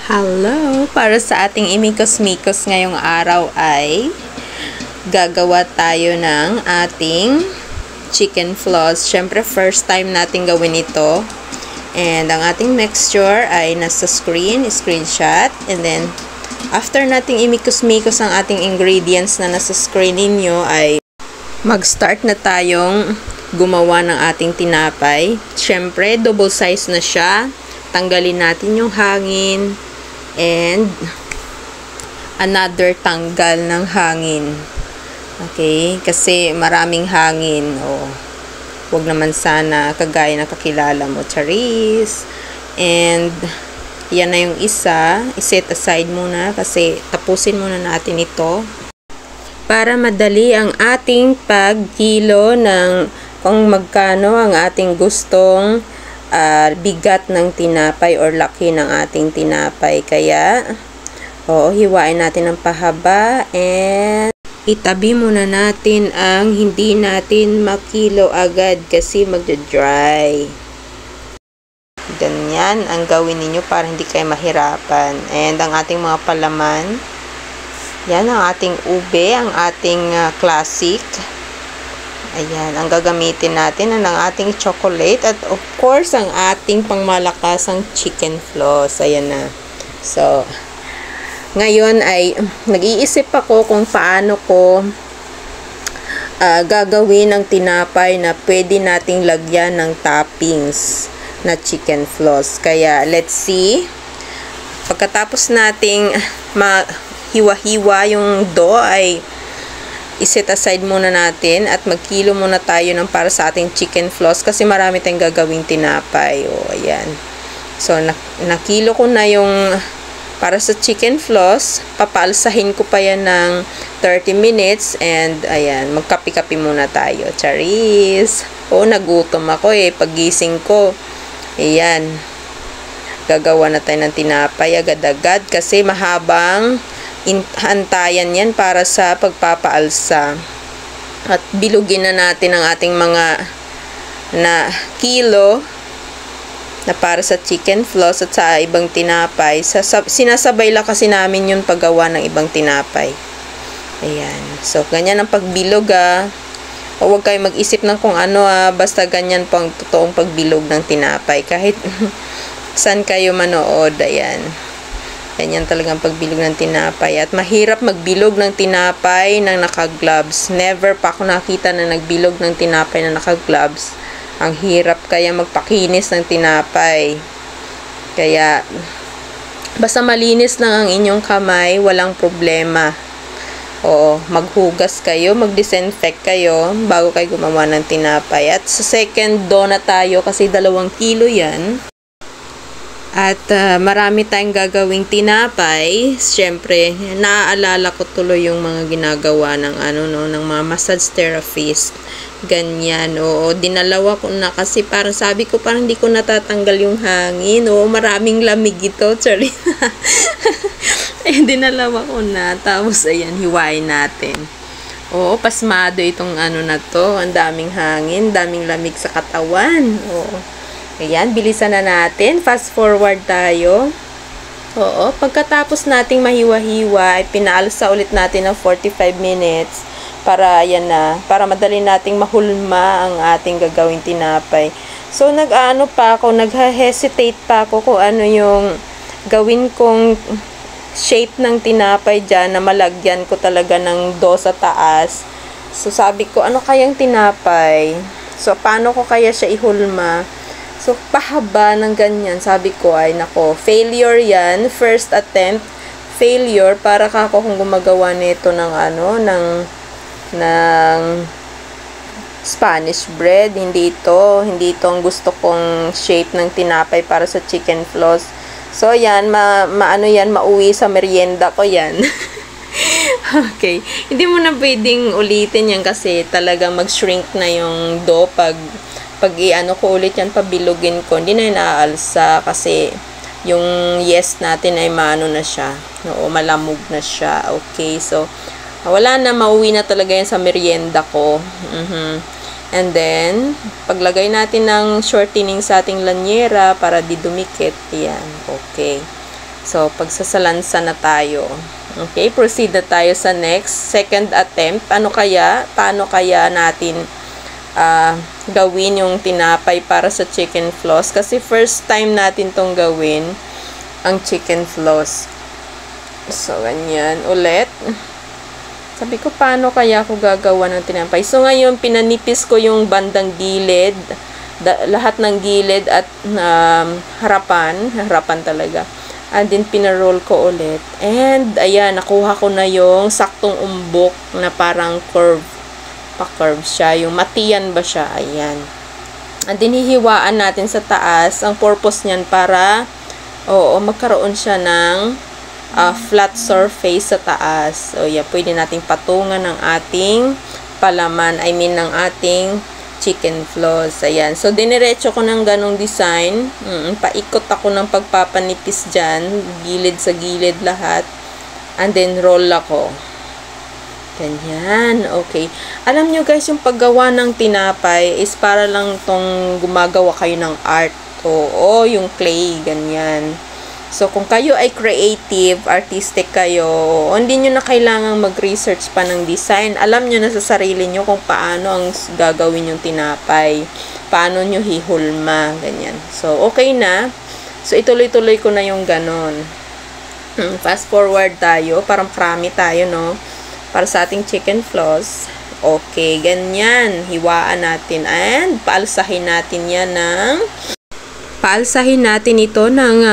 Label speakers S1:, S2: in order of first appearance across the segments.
S1: Hello! Para sa ating imikos-mikos ngayong araw ay gagawa tayo ng ating chicken floss. Siyempre, first time natin gawin ito. And ang ating mixture ay nasa screenshot. And then, after nating imikos-mikos ang ating ingredients na nasa screen ninyo ay mag-start na tayong gumawa ng ating tinapay. Siyempre, double size na siya. Tanggalin natin yung hangin. And another tanggal ng hangin. Okay? Kasi maraming hangin. Wag naman sana kagaya na kakilala mo, Charis. And yan na yung isa. I-set aside muna kasi tapusin muna natin ito. Para madali ang ating pagkilo ng kung magkano ang ating gustong bigat ng tinapay or laki ng ating tinapay. Kaya, hiwain natin ng pahaba and itabi muna natin ang hindi natin makilo agad kasi magda-dry. Ganyan ang gawin ninyo para hindi kayo mahirapan. And ang ating mga palaman, yan ang ating ube, ang ating classic. Ayan, ang gagamitin natin ang ating chocolate at of course, ang ating pangmalakasang chicken floss. Ayan na. So, ngayon ay nag-iisip ako kung paano ko gagawin ang tinapay na pwede nating lagyan ng toppings na chicken floss. Kaya, let's see. Pagkatapos nating hiwa-hiwa yung dough ay i-set aside muna natin at magkilo muna tayo ng para sa ating chicken floss kasi marami tayong gagawing tinapay. Ayan. So, nakilo ko na yung para sa chicken floss. Papaalsahin ko pa yan ng 30 minutes and ayan, magkapi-kapi muna tayo. Charis! Nagutom ako paggising ko. Ayan. Gagawa na tayo ng tinapay agad-agad kasi mahabang hantayan yan para sa pagpapaalsa. At bilugin na natin ang ating mga na kilo na para sa chicken floss at sa ibang tinapay. Sinasabay lang kasi namin yung paggawa ng ibang tinapay. Ayan. So, ganyan ang pagbilog huwag kayo mag-isip ng kung ano basta ganyan po ang totoong pagbilog ng tinapay. Kahit saan kayo manood. Ayan. Ganyan talagang pagbilog ng tinapay. At mahirap magbilog ng tinapay ng naka-gloves. Never pa ako nakita na nagbilog ng tinapay na naka-gloves. Ang hirap kaya magpakinis ng tinapay. Kaya, basta malinis lang ang inyong kamay, walang problema. Maghugas kayo, mag-disinfect kayo bago kayo gumawa ng tinapay. At sa second dough na tayo kasi 2 kilo yan. At marami tayong gagawing tinapay. Siyempre, naaalala ko tuloy yung mga ginagawa ng ng mga massage therapist. Ganyan. Dinalawa ko na kasi parang sabi ko parang hindi ko natatanggal yung hangin. Maraming lamig ito. Sorry. Dinalawa ko na. Tapos, ayan, hiwain natin. Pasmado itong na to. Ang daming hangin, daming lamig sa katawan. Ayan, bilisan na natin. Fast forward tayo. Pagkatapos nating mahiwa-hiwa, ay pinaalsa ulit natin ng 45 minutes para ayan na, para madali nating mahulma ang ating gagawing tinapay. So, nag-hesitate pa ako kung ano yung gawin kong shape ng tinapay dyan na malagyan ko talaga ng dough sa taas. So, sabi ko, ano kayang tinapay? So, paano ko kaya siya ihulma? So, pahaba ng ganyan. Sabi ko ay, nako, failure yan. First attempt, failure. Para kako kung gumagawa nito ng ng Spanish bread. Hindi ito ang gusto kong shape ng tinapay para sa chicken floss. So, yan, mauwi sa merienda ko yan. Okay. Hindi mo na pwedeng ulitin yan kasi talagang mag-shrink na yung dough pag ko ulit yan, pabilugin ko, hindi na inaalsa kasi yung yes natin ay na siya. Malamog na siya. Okay, so, wala na, mauwi na talaga yan sa merienda ko. And then, paglagay natin ng shortening sa ating lanyera para di dumikit. Yan, okay. So, pagsasalansa na tayo. Okay, proceed na tayo sa next, second attempt. Paano kaya natin gawin yung tinapay para sa chicken floss? Kasi first time natin tong gawin, ang chicken floss. So, ganyan. Ulit. Sabi ko, paano kaya ako gagawa ng tinapay? So, ngayon, pinanipis ko yung bandang gilid. Lahat ng gilid at harapan talaga. And then, pinaroll ko ulit. And, ayan, nakuha ko na yung saktong umbok na parang curve. Pa-curve siya. Yung matiyan ba siya? Ayan. And then, hihiwaan natin sa taas. Ang purpose niyan para, magkaroon siya ng flat surface sa taas. So, yeah, pwede nating patungan ng ating palaman. Ng ating chicken floss. Ayan. So, diniretso ko ng ganong design. Paikot ako ng pagpapanipis dyan. Gilid sa gilid lahat. And then, roll ako. Ganyan. Okay. Alam nyo guys, yung paggawa ng tinapay is para lang tong gumagawa kayo ng art. Oo, yung clay. Ganyan. So, kung kayo ay creative, artistic kayo, hindi nyo na kailangang mag-research pa ng design. Alam nyo na sa sarili nyo kung paano ang gagawin yung tinapay. Paano nyo hihulma. Ganyan. So, okay na. So, ituloy-tuloy ko na yung ganon. Fast forward tayo. Parang prami tayo, no? Para sa ating chicken floss. Okay, ganyan. Hiwaan natin. And, paalsahin natin yan ng... Paalsahin natin ito ng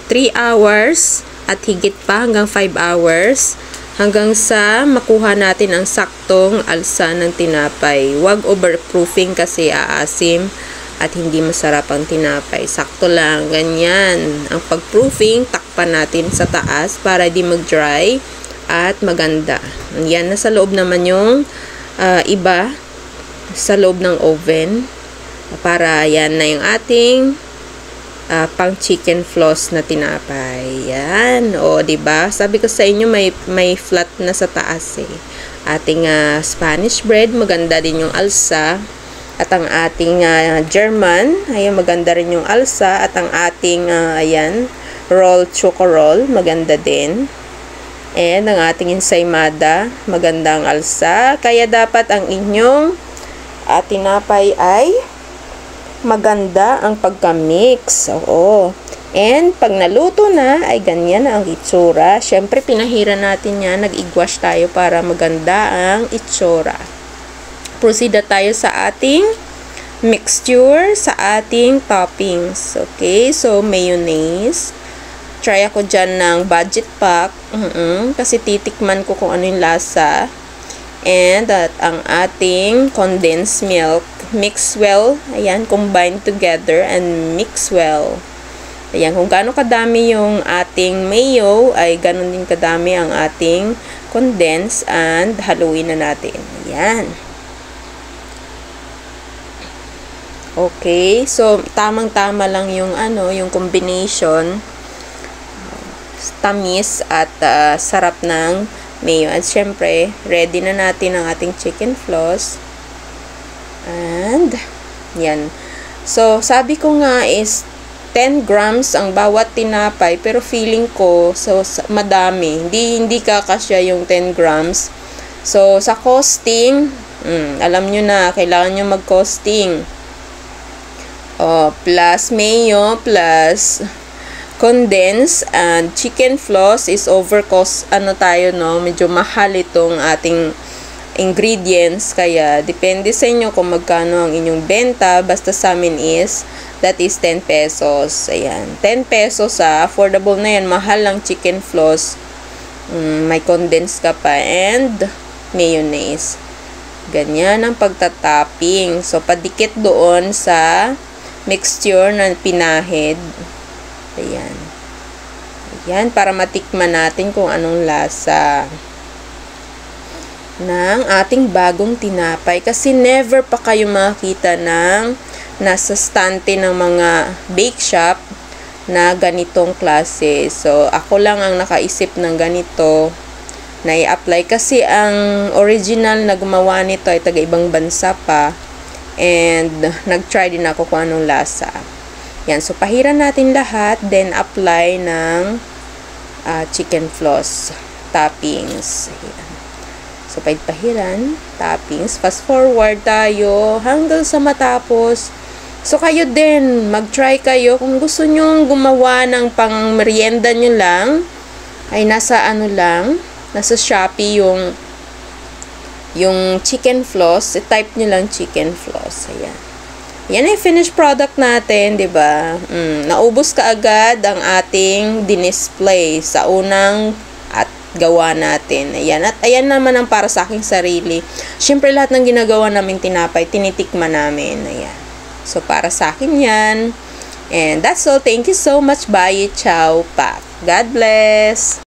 S1: 3 hours at higit pa hanggang 5 hours hanggang sa makuha natin ang saktong alsa ng tinapay. Huwag overproofing kasi aasim at hindi masarap ang tinapay. Sakto lang, ganyan. Ang pagproofing, takpan natin sa taas para di mag-dry at maganda. Yan, nasa loob naman yung iba sa loob ng oven para yan na yung ating pang chicken floss na tinapay. Yan. O, diba? Sabi ko sa inyo, may flat na sa taas eh. Ating Spanish bread, maganda din yung alsa. At ang ating German, ayan, maganda rin yung alsa. At ang ating, ayan, choco roll, maganda din. And ang ating ensaymada, magandang alsa. Kaya dapat ang inyong tinapay ay maganda ang pagka-mix. Oo. And, pag naluto na, ay ganyan na ang itsura. Siyempre, pinahira natin yan. Nag-igwash tayo para maganda ang itsura. Proceed na tayo sa ating mixture, sa ating toppings. Okay? So, mayonnaise. Try ako dyan ng budget pack. Kasi titikman ko kung ano yung lasa. And, ang ating condensed milk. Mix well. Ayan, combine together and mix well. Ayan, kung gaano kadami yung ating mayo, ay ganon din kadami ang ating condense and haluin na natin. Ayan. Okay, so tamang-tama lang yung yung combination. Tamis at sarap ng mayo. At syempre, ready na natin ang ating chicken floss. And, yan. So, sabi ko nga is 10 grams ang bawat tinapay. Pero feeling ko, so, madami. Hindi kakasya yung 10 grams. So, sa costing, alam nyo na, kailangan nyo mag-costing. Plus mayo, plus condense, and chicken floss is over cost, medyo mahal itong ating ingredients, kaya depende sa inyo kung magkano ang inyong benta. Basta sa amin that is 10 pesos. Ayan, 10 pesos affordable na yan. Mahal lang chicken floss. May condense ka pa and mayonnaise. Ganyan ang pagtatopping. So, padikit doon sa mixture na pinahid. Ayan. Ayan, para matikman natin kung anong lasa ng ating bagong tinapay. Kasi never pa kayo makakita ng nasa stante ng mga bake shop na ganitong klase. So, ako lang ang nakaisip ng ganito na i-apply. Kasi ang original na gumawa nito ay taga-ibang bansa pa. And, nag-try din ako kung anong lasa. Yan. So, pahiran natin lahat. Then, apply ng chicken floss toppings. Ayan. So, pahiran, toppings. Fast forward tayo hanggang sa matapos. So, kayo din, mag-try kayo. Kung gusto nyo gumawa ng pang merienda nyo lang, ay nasa nasa Shopee yung chicken floss. Type nyo lang chicken floss. Ayan. Yan ay finished product natin, di ba? Naubos kaagad ang ating dinisplay sa unang at gawa natin. Ayan. At ayan naman ang para sa aking sarili. Siyempre, lahat ng ginagawa namin tinapay, tinitikman namin. Ayan. So, para sa akin yan. And that's all. Thank you so much. Bye. Ciao. Pa. God bless.